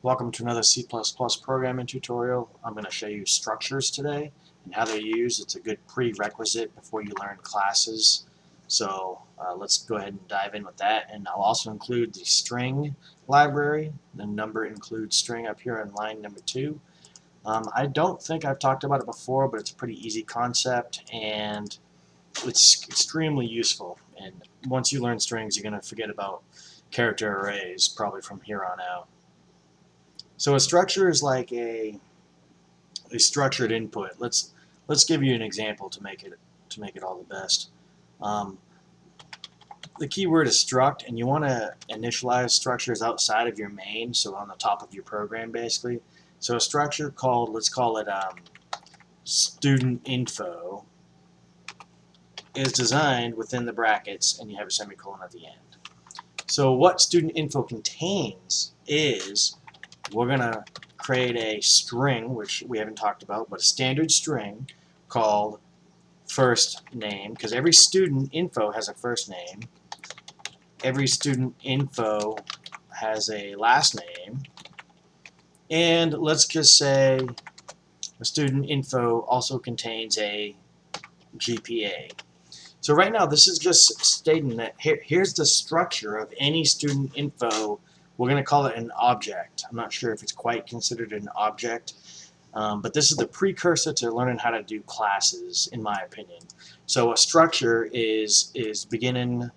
Welcome to another C++ programming tutorial. I'm going to show you structures today and how they're used. It's a good prerequisite before you learn classes. So let's go ahead and dive in with that. And I'll also include the string library. The number includes string up here on line number 2. I don't think I've talked about it before, but it's a pretty easy concept and it's extremely useful. And once you learn strings, you're going to forget about character arrays probably from here on out. So a structure is like a structured input. Let's give you an example to make it all the best. The keyword is struct, and you want to initialize structures outside of your main, so on the top of your program basically. So a structure called, let's call it student info, is designed within the brackets, and you have a semicolon at the end. So what student info contains is, we're going to create a string, which we haven't talked about, but a standard string called first name, because every student info has a first name. Every student info has a last name. And let's just say the student info also contains a GPA. So right now this is just stating that here's the structure of any student info. We're going to call it an object. I'm not sure if it's quite considered an object, but this is the precursor to learning how to do classes, in my opinion. So a structure is beginning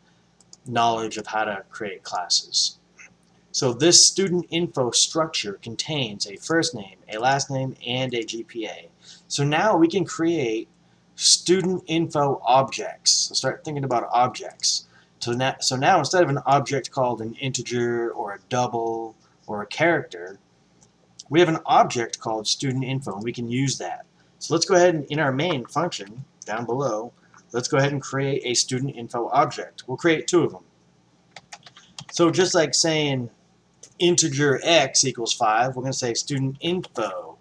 knowledge of how to create classes. So this student info structure contains a first name, a last name, and a GPA. So now we can create student info objects. So start thinking about objects. So now instead of an object called an integer or a double or a character, we have an object called student info, and we can use that. So let's go ahead and in our main function down below, let's go ahead and create a student info object. We'll create 2 of them. So just like saying integer x equals 5, we're going to say student info,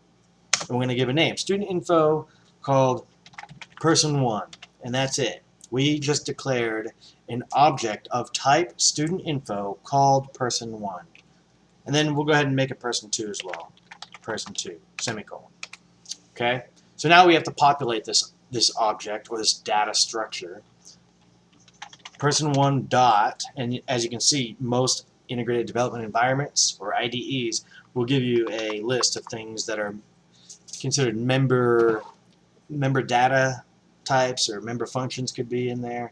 and we're going to give a name. Student info called person1, and that's it. We just declared an object of type student info called person1. And then we'll go ahead and make a person2 as well. Person2, semicolon. Okay? So now we have to populate this object or this data structure. Person1 dot, and as you can see, most integrated development environments or IDEs will give you a list of things that are considered member data types, or member functions could be in there.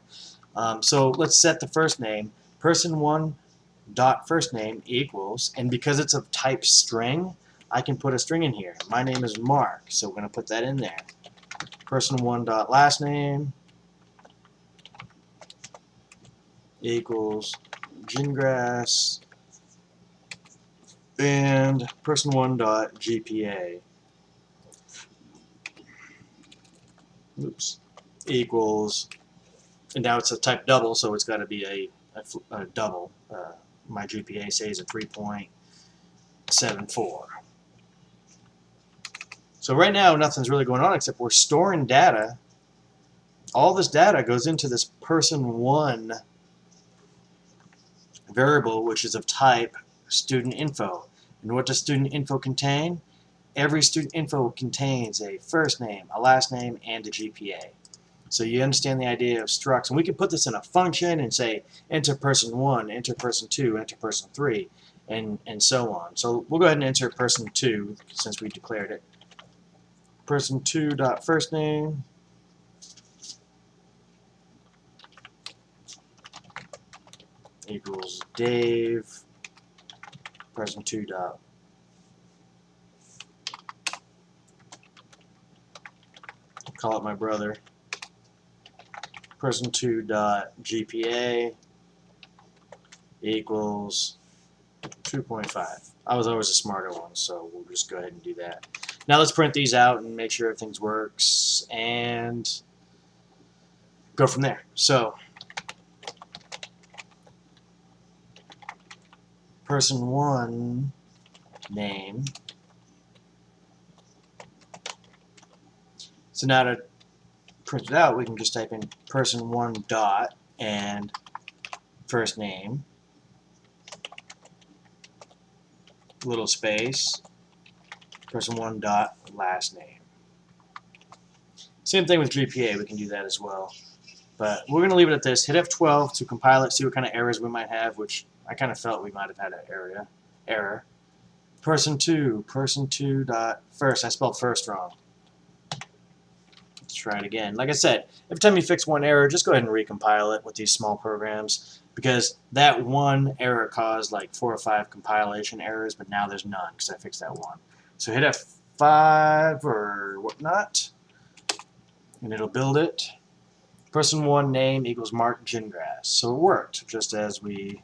So let's set the first name. Person1 dot first name equals, and because it's of type string, I can put a string in here. My name is Mark, so we're going to put that in there. Person1 dot last name equals Gingrass, and person1 dot GPA equals, and now it's a type double, so it's got to be a double. My GPA says a 3.74. So right now nothing's really going on except we're storing data. All this data goes into this person1 variable, which is of type student info. And what does student info contain? Every student info contains a first name, a last name, and a GPA. So you understand the idea of structs. And we can put this in a function and say enter person1, enter person2, enter person3, and so on. So we'll go ahead and enter person2 since we declared it. Person2 dot first name equals Dave. Person2 dot call it my brother. Person2 dot GPA equals 2.5. I was always a smarter one, so we'll just go ahead and do that. Now let's print these out and make sure everything works and go from there. So person1 name. So now to print it out, we can just type in person1 dot and first name little space, person1 dot last name. Same thing with GPA, we can do that as well. But we're going to leave it at this. Hit F12 to compile it, see what kind of errors we might have, which I kind of felt we might have had an error. person2 dot first. I spelled first wrong. Let's try it again. Like I said, every time you fix one error, just go ahead and recompile it with these small programs, because that one error caused like 4 or 5 compilation errors, but now there's none because I fixed that one. So hit F5 or whatnot, and it'll build it. Person1 name equals Mark Gingras. So it worked, just as we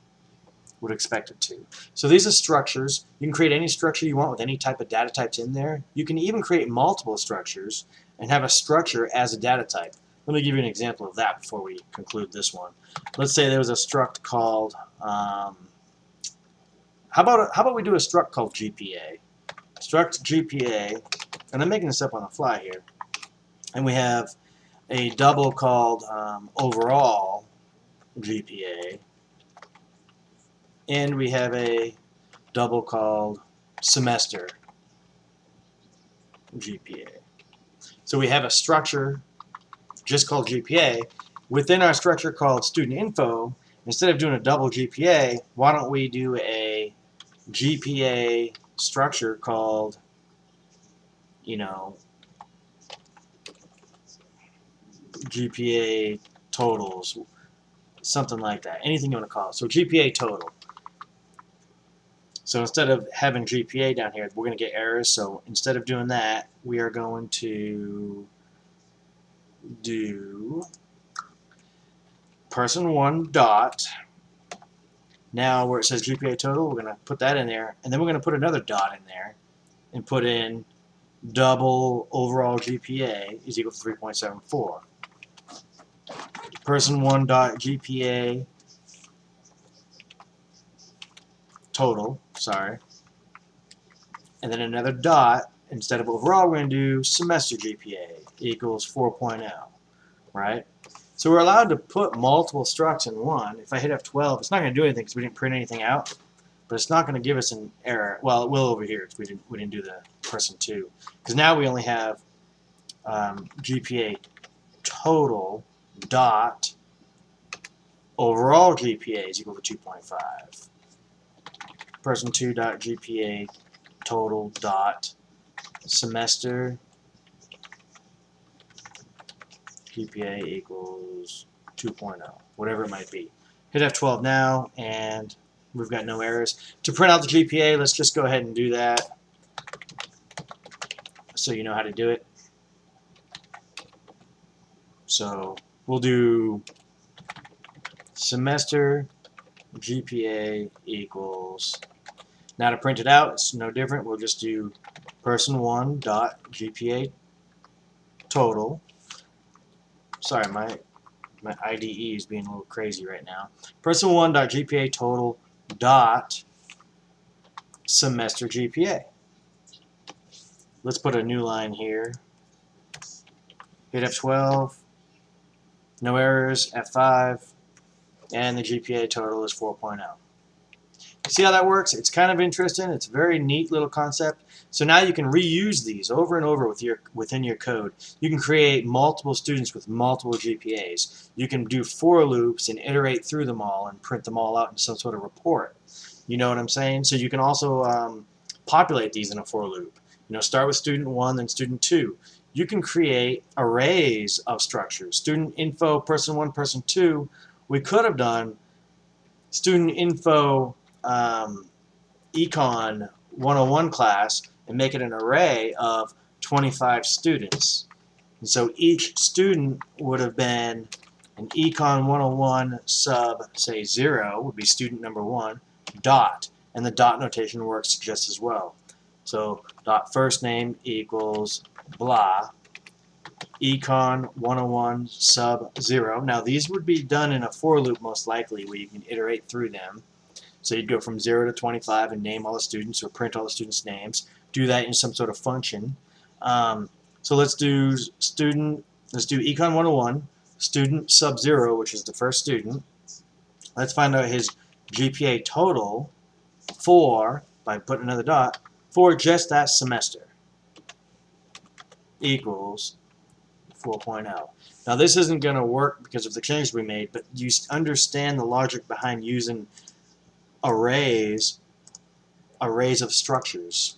would expect it to. So these are structures. You can create any structure you want with any type of data types in there. You can even create multiple structures and have a structure as a data type. Let me give you an example of that before we conclude this one. Let's say there was a struct called, how about we do a struct called GPA? Struct GPA, and I'm making this up on the fly here. And we have a double called overall GPA, and we have a double called semester GPA. So we have a structure just called GPA. Within our structure called student info, instead of doing a double GPA, why don't we do a GPA structure called, you know, GPA totals, something like that, anything you want to call it. So GPA total. So instead of having GPA down here, we're going to get errors. So instead of doing that, we are going to do person1 dot. Now where it says GPA total, we're going to put that in there, and then we're going to put another dot in there and put in double overall GPA is equal to 3.74. person1 dot GPA total, sorry, and then another dot. Instead of overall, we're going to do semester GPA equals 4.0, right? So we're allowed to put multiple structs in one. If I hit F12, it's not going to do anything because we didn't print anything out, but it's not going to give us an error. Well, it will over here because we didn't do the person2, because now we only have GPA total dot overall GPA is equal to 2.5. person2 dot GPA total dot semester GPA equals 2.0, whatever it might be. Hit F12 now, and we've got no errors. To print out the GPA, let's just go ahead and do that so you know how to do it. So we'll do semester GPA equals, now to print it out, it's no different. We'll just do person1 dot GPA total. Sorry, my IDE is being a little crazy right now. person1 dot GPA total dot semester GPA. Let's put a new line here. Hit F12. No errors. F5. And the GPA total is 4.0. See how that works? It's kind of interesting. It's a very neat little concept. So now you can reuse these over and over within your code. You can create multiple students with multiple GPAs. You can do for loops and iterate through them all and print them all out in some sort of report. You know what I'm saying? So you can also populate these in a for loop. You know, start with student 1, then student 2. You can create arrays of structures. Student info, person 1, person 2. We could have done student info Econ 101 class and make it an array of 25 students. And so each student would have been an Econ 101 sub, say 0, would be student number 1, dot. And the dot notation works just as well. So dot first name equals blah. Econ 101 sub 0. Now these would be done in a for loop most likely where you can iterate through them. So you'd go from 0 to 25 and name all the students or print all the students' names. Do that in some sort of function. So let's do Econ 101, student sub 0, which is the first student. Let's find out his GPA total for by putting another dot, for just that semester equals 4.0. Now this isn't going to work because of the change we made, but you understand the logic behind using arrays of structures.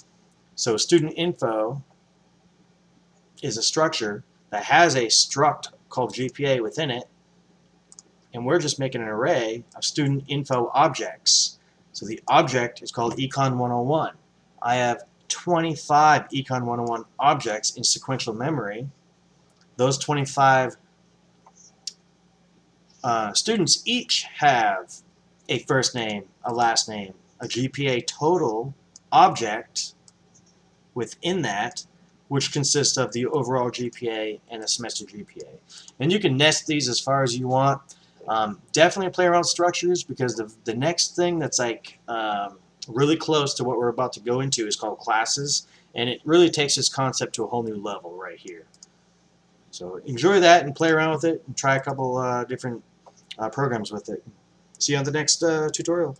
So student info is a structure that has a struct called GPA within it, and we're just making an array of student info objects. So the object is called Econ 101. I have 25 Econ 101 objects in sequential memory. Those 25 students each have a first name, a last name, a GPA total object within that, which consists of the overall GPA and the semester GPA. And you can nest these as far as you want. Definitely play around with structures, because the next thing that's like really close to what we're about to go into is called classes, and it really takes this concept to a whole new level right here. So enjoy that and play around with it and try a couple different programs with it. See you on the next tutorial.